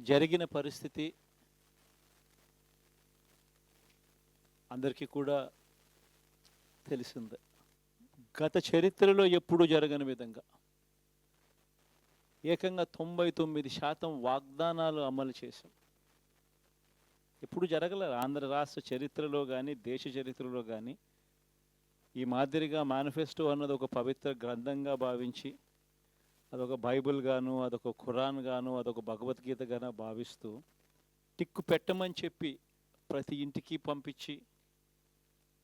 జరిగిన పరిస్థితి అందరికీ కూడా తెలిసిందే. గత చరిత్రలో ఎప్పుడూ జరగని విధంగా ఏకంగా 99% వాగ్దానాలు అమలు చేశాం. ఎప్పుడు జరగలేదు ఆంధ్ర రాష్ట్ర చరిత్రలో కానీ దేశ చరిత్రలో కానీ ఈ మాదిరిగా మేనిఫెస్టో అన్నది ఒక పవిత్ర గ్రంథంగా భావించి అదొక బైబిల్ గాను, అదొక ఖురాన్ గాను, అదొక భగవద్గీత గాను భావిస్తూ టిక్కు పెట్టమని చెప్పి ప్రతి ఇంటికి పంపించి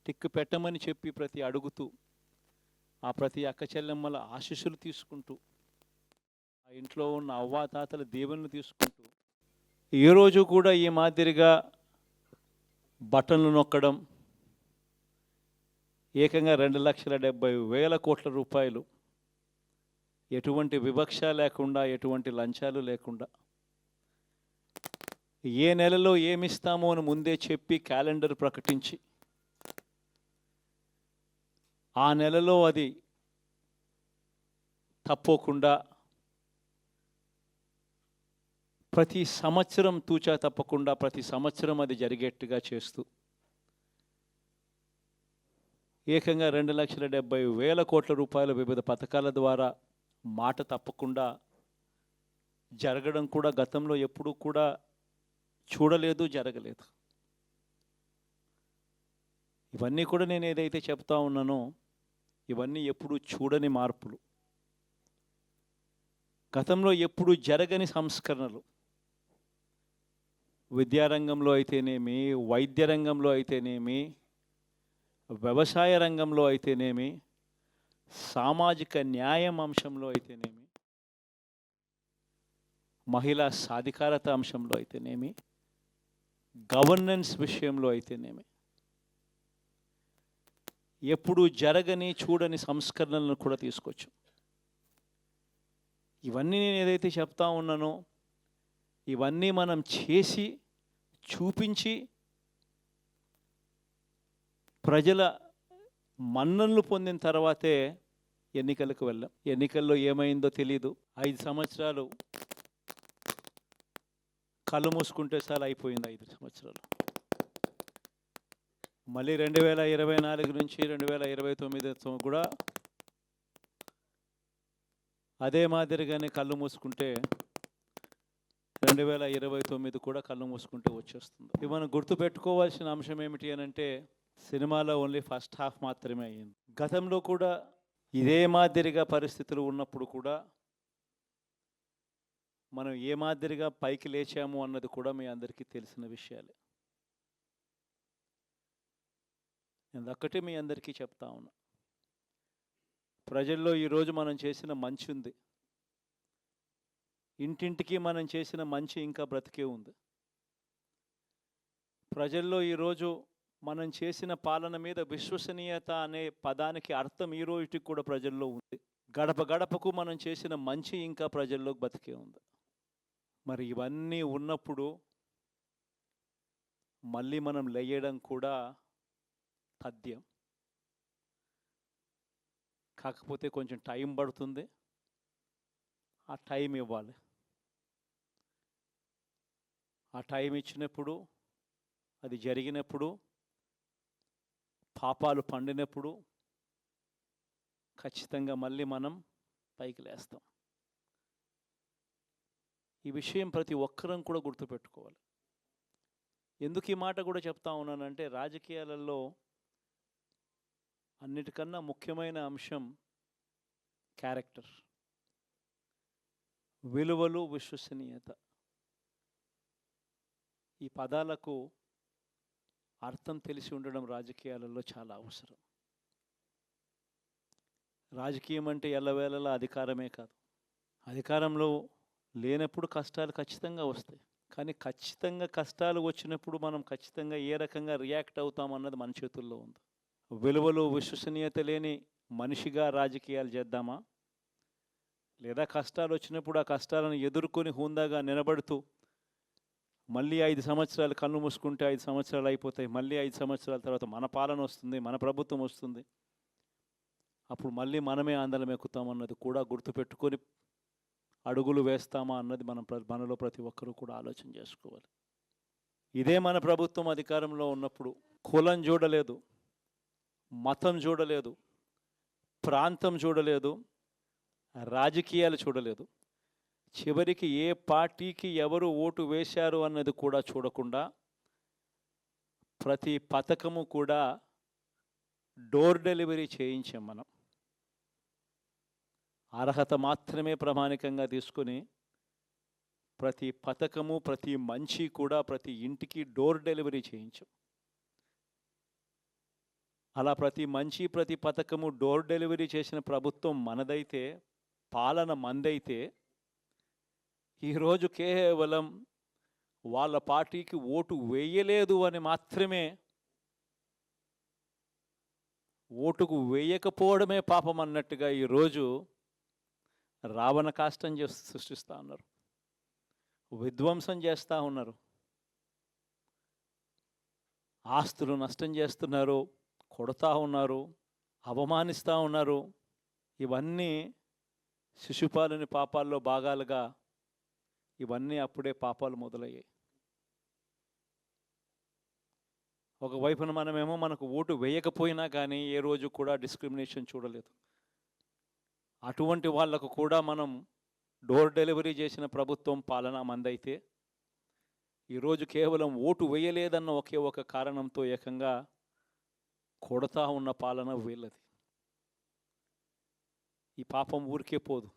టిక్కు పెట్టమని చెప్పి ప్రతి అడుగుతూ ఆ ప్రతి అక్క చెల్లెమ్మల ఆశీస్సులు తీసుకుంటూ ఆ ఇంట్లో ఉన్న అవ్వాతాతల దీవెనలు తీసుకుంటూ ఏ రోజు కూడా ఈ మాదిరిగా బటన్లు నొక్కడం ఏకంగా 2,70,000 కోట్ల రూపాయలు ఎటువంటి వివక్ష లేకుండా ఎటువంటి లంచాలు లేకుండా ఏ నెలలో ఏమిస్తామో అని ముందే చెప్పి క్యాలెండర్ ప్రకటించి ఆ నెలలో అది తప్పకుండా ప్రతి సంవత్సరం తూచా తప్పకుండా ప్రతి సంవత్సరం అది జరిగేట్టుగా చేస్తూ ఏకంగా 2,70,000 కోట్ల రూపాయల వివిధ పథకాల ద్వారా మాట తప్పకుండా జరగడం కూడా గతంలో ఎప్పుడూ కూడా చూడలేదు, జరగలేదు. ఇవన్నీ కూడా నేను ఏదైతే చెప్తా ఉన్నానో ఇవన్నీ ఎప్పుడూ చూడని మార్పులు, గతంలో ఎప్పుడూ జరగని సంస్కరణలు. విద్యారంగంలో అయితేనేమి, వైద్య రంగంలో అయితేనేమి, వ్యవసాయ రంగంలో అయితేనేమి, సామాజిక న్యాయం అంశంలో అయితేనేమి, మహిళా సాధికారత అంశంలో అయితేనేమి, గవర్నెన్స్ విషయంలో అయితేనేమి ఎప్పుడు జరగని చూడని సంస్కరణలను కూడా తీసుకొచ్చు. ఇవన్నీ నేను ఏదైతే చెప్తా ఉన్నానో ఇవన్నీ మనం చేసి చూపించి ప్రజల మన్ననలు పొందిన తర్వాతే ఎన్నికలకు వెళ్ళాం. ఎన్నికల్లో ఏమైందో తెలీదు. 5 సంవత్సరాలు కళ్ళు మూసుకుంటే చాలా అయిపోయింది. 5 సంవత్సరాలు మళ్ళీ 2024 నుంచి 2029 కూడా అదే మాదిరిగానే కళ్ళు మూసుకుంటే 2029 కూడా కళ్ళు మూసుకుంటే వచ్చేస్తుంది. ఇవి మనం గుర్తుపెట్టుకోవాల్సిన అంశం ఏమిటి అని అంటే సినిమాలో ఓన్లీ ఫస్ట్ హాఫ్ మాత్రమే అయ్యింది. గతంలో కూడా ఇదే మాదిరిగా పరిస్థితులు ఉన్నప్పుడు కూడా మనం ఏ మాదిరిగా పైకి లేచాము అన్నది కూడా మీ అందరికీ తెలిసిన విషయాలే. నేను ఒక్కటే మీ అందరికీ చెప్తా ఉన్నా, ప్రజల్లో ఈరోజు మనం చేసిన మంచి ఉంది. ఇంటింటికి మనం చేసిన మంచి ఇంకా బ్రతికే ఉంది. ప్రజల్లో ఈరోజు మనం చేసిన పాలన మీద విశ్వసనీయత అనే పదానికి అర్థం ఈ రోజుకి కూడా ప్రజల్లో ఉంది. గడప గడపకు మనం చేసిన మంచి ఇంకా ప్రజల్లో బతికే ఉంది. మరి ఇవన్నీ ఉన్నప్పుడు మళ్ళీ మనం లేయడం కూడా తథ్యం. కాకపోతే కొంచెం టైం పడుతుంది. ఆ టైం ఇవ్వాలి. ఆ టైం ఇచ్చినప్పుడు, అది జరిగినప్పుడు, పాపాలు పండినప్పుడు ఖచ్చితంగా మళ్ళీ మనం పైకి లేస్తాం. ఈ విషయం ప్రతి ఒక్కరం కూడా గుర్తుపెట్టుకోవాలి. ఎందుకు ఈ మాట కూడా చెప్తా ఉన్నానంటే రాజకీయాలలో అన్నిటికన్నా ముఖ్యమైన అంశం క్యారెక్టర్, విలువలు, విశ్వసనీయత. ఈ పదాలకు అర్థం తెలిసి ఉండడం రాజకీయాలలో చాలా అవసరం. రాజకీయం అంటే ఎల్లవేళలా అధికారమే కాదు. అధికారంలో లేనప్పుడు కష్టాలు ఖచ్చితంగా వస్తాయి. కానీ ఖచ్చితంగా కష్టాలు వచ్చినప్పుడు మనం ఖచ్చితంగా ఏ రకంగా రియాక్ట్ అవుతామన్నది మన చేతుల్లో ఉంది. విలువలు, విశ్వసనీయత లేని మనిషిగా రాజకీయాలు చేద్దామా, లేదా కష్టాలు వచ్చినప్పుడు ఆ కష్టాలను ఎదుర్కొని హుందాగా నిలబడుతూ మళ్ళీ 5 సంవత్సరాలు కళ్ళు మూసుకుంటే 5 సంవత్సరాలు అయిపోతాయి, మళ్ళీ 5 సంవత్సరాల తర్వాత మన పాలన వస్తుంది, మన ప్రభుత్వం వస్తుంది, అప్పుడు మళ్ళీ మనమే ఆందోళన ఎక్కుతామన్నది కూడా గుర్తుపెట్టుకొని అడుగులు వేస్తామా అన్నది మనలో ప్రతి ఒక్కరూ కూడా ఆలోచన చేసుకోవాలి. ఇదే మన ప్రభుత్వం అధికారంలో ఉన్నప్పుడు కులం చూడలేదు, మతం చూడలేదు, ప్రాంతం చూడలేదు, రాజకీయాలు చూడలేదు. చివరికి ఏ పార్టీకి ఎవరు ఓటు వేశారు అన్నది కూడా చూడకుండా ప్రతి పథకము కూడా డోర్ డెలివరీ చేయించాం మనం. అర్హత మాత్రమే ప్రామాణికంగా తీసుకొని ప్రతి పథకము, ప్రతి మంచి కూడా ప్రతి ఇంటికి డోర్ డెలివరీ చేయించాం. అలా ప్రతి మంచి, ప్రతి పథకము డోర్ డెలివరీ చేసిన ప్రభుత్వం మనదైతే, పాలన మందైతే, ఈరోజు కేవలం వాళ్ళ పార్టీకి ఓటు వేయలేదు అని మాత్రమే, ఓటుకు వేయకపోవడమే పాపం అన్నట్టుగా ఈరోజు రావణ కాష్టం సృష్టిస్తూ ఉన్నారు, విధ్వంసం చేస్తూ ఉన్నారు, ఆస్తులు నష్టం చేస్తున్నారు, కొడతా ఉన్నారు, అవమానిస్తూ ఉన్నారు. ఇవన్నీ శిశుపాలుని పాపాల్లో భాగాలుగా ఇవన్నీ అప్పుడే పాపాలు మొదలయ్యాయి. ఒకవైపున మనమేమో మనకు ఓటు వేయకపోయినా కానీ ఏ రోజు కూడా డిస్క్రిమినేషన్ చూడలేదు. అటువంటి వాళ్లకు కూడా మనం డోర్ డెలివరీ చేసిన ప్రభుత్వం పాలన మందైతే, ఈరోజు కేవలం ఓటు వేయలేదన్న ఒకే ఒక కారణంతో ఏకంగా కొడతా ఉన్న పాలన వీళ్ళది. ఈ పాపం ఊరికే పోదు.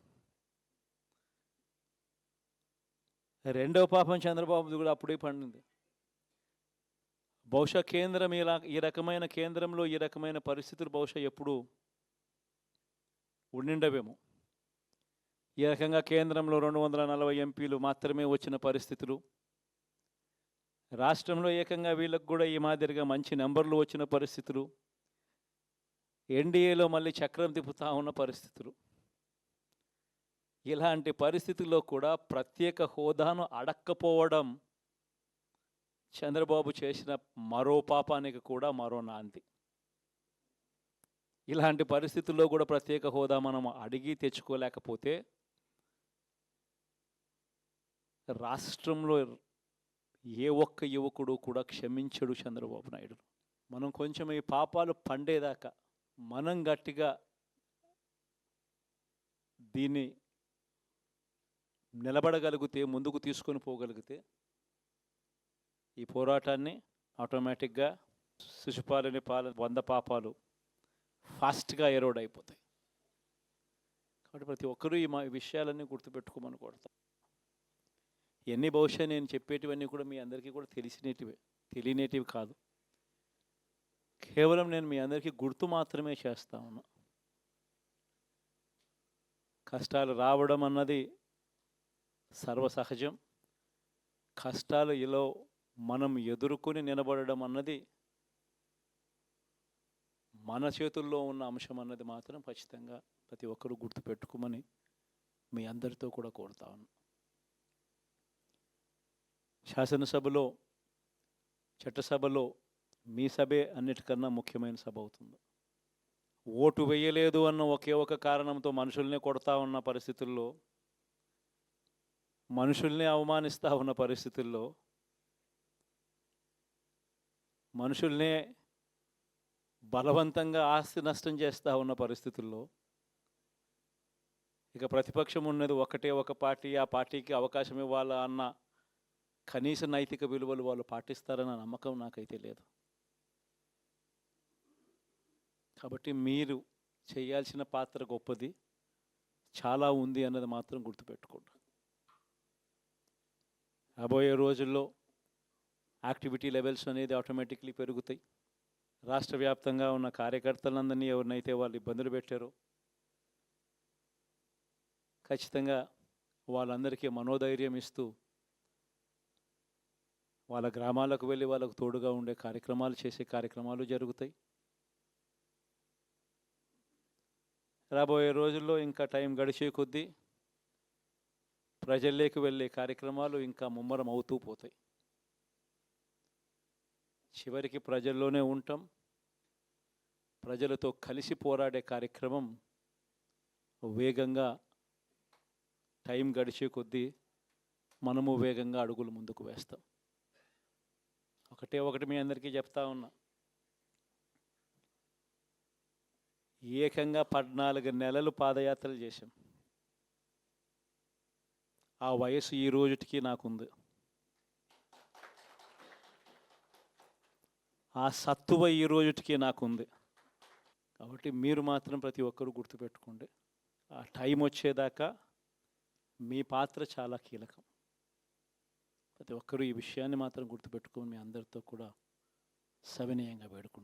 రెండవ పాపం చంద్రబాబుది కూడా అప్పుడే పండింది. బహుశా కేంద్రం ఈ రకమైన కేంద్రంలో ఈ రకమైన పరిస్థితులు బహుశా ఎప్పుడు ఉండిండవేమో. ఈ రకంగా కేంద్రంలో 240 ఎంపీలు మాత్రమే వచ్చిన పరిస్థితులు, రాష్ట్రంలో ఏకంగా వీళ్ళకు కూడా ఈ మాదిరిగా మంచి నెంబర్లు వచ్చిన పరిస్థితులు, ఎన్డీఏలో మళ్ళీ చక్రం తిప్పుతా ఉన్న పరిస్థితులు. ఇలాంటి పరిస్థితుల్లో కూడా ప్రత్యేక హోదాను అడక్కపోవడం చంద్రబాబు చేసిన మరో పాపానికి కూడా మరో నాంది. ఇలాంటి పరిస్థితుల్లో కూడా ప్రత్యేక హోదా మనం అడిగి తెచ్చుకోలేకపోతే రాష్ట్రంలో ఏ ఒక్క యువకుడు కూడా క్షమించడు చంద్రబాబు నాయుడు. మనం కొంచెం ఈ పాపాలు పండేదాకా మనం గట్టిగా దీన్ని నిలబడగలిగితే, ముందుకు తీసుకొని పోగలిగితే ఈ పోరాటాన్ని ఆటోమేటిక్గా శిశుపాలుని 100 పాపాలు ఫాస్ట్గా ఎరోడ్ అయిపోతాయి. కాబట్టి ప్రతి ఒక్కరూ ఈ విషయాలన్నీ గుర్తుపెట్టుకోమని కోరుతాం. ఇవన్నీ బహుశా నేను చెప్పేటివన్నీ కూడా మీ అందరికీ కూడా తెలియనేటివి కాదు. కేవలం నేను మీ అందరికీ గుర్తు మాత్రమే చేస్తా ఉన్నా. కష్టాలు రావడం అన్నది సర్వసహజం. కష్టాలు ఇలా మనం ఎదుర్కొని నిలబడడం అన్నది మన చేతుల్లో ఉన్న అంశం అన్నది మాత్రం ఖచ్చితంగా ప్రతి ఒక్కరూ గుర్తుపెట్టుకోమని మీ అందరితో కూడా కోరుతా ఉన్నా. శాసనసభలో, చట్టసభలో మీ సభే అన్నిటికన్నా ముఖ్యమైన సభ అవుతుంది. ఓటు వేయలేదు అన్న ఒకే ఒక కారణంతో మనుషుల్నే కొడతా ఉన్న పరిస్థితుల్లో, మనుషుల్ని అవమానిస్తూ ఉన్న పరిస్థితుల్లో, మనుషుల్నే బలవంతంగా ఆస్తి నష్టం చేస్తూ ఉన్న పరిస్థితుల్లో ఇక ప్రతిపక్షం ఉన్నది ఒకటే ఒక పార్టీ, ఆ పార్టీకి అవకాశం ఇవ్వాలా అన్న కనీస నైతిక విలువలు వాళ్ళు పాటిస్తారన్న నమ్మకం నాకైతే లేదు. కాబట్టి మీరు చేయాల్సిన పాత్ర గొప్పది, చాలా ఉంది అన్నది మాత్రం గుర్తుపెట్టుకోండి. రాబోయే రోజుల్లో యాక్టివిటీ లెవెల్స్ అనేది ఆటోమేటిక్లీ పెరుగుతాయి. రాష్ట్ర వ్యాప్తంగా ఉన్న కార్యకర్తలందరినీ ఎవరినైతే వాళ్ళు ఇబ్బందులు పెట్టారో ఖచ్చితంగా వాళ్ళందరికీ మనోధైర్యం ఇస్తూ వాళ్ళ గ్రామాలకు వెళ్ళి వాళ్ళకు తోడుగా ఉండే కార్యక్రమాలు చేసే కార్యక్రమాలు జరుగుతాయి. రాబోయే రోజుల్లో ఇంకా టైం గడిచే కొద్దీ ప్రజల్లోకి వెళ్ళే కార్యక్రమాలు ఇంకా ముమ్మరం అవుతూ పోతాయి. చివరికి ప్రజల్లోనే ఉంటాం. ప్రజలతో కలిసి పోరాడే కార్యక్రమం వేగంగా టైం గడిచే కొద్దీ మనము వేగంగా అడుగులు ముందుకు వేస్తాం. ఒకటి మీ అందరికీ చెప్తా ఉన్నా, ఏకంగా 14 నెలలు పాదయాత్రలు చేశాం. ఆ వయసు ఈ రోజుటికి నాకుంది. ఆ సత్తువ ఈ రోజుటికి నాకుంది. కాబట్టి మీరు మాత్రం ప్రతి ఒక్కరూ గుర్తుపెట్టుకోండి, ఆ టైం వచ్చేదాకా మీ పాత్ర చాలా కీలకం. ప్రతి ఒక్కరూ ఈ విషయాన్ని మాత్రం గుర్తుపెట్టుకొని మీ అందరితో కూడా సవినయంగా వేడుకుంటున్నాను.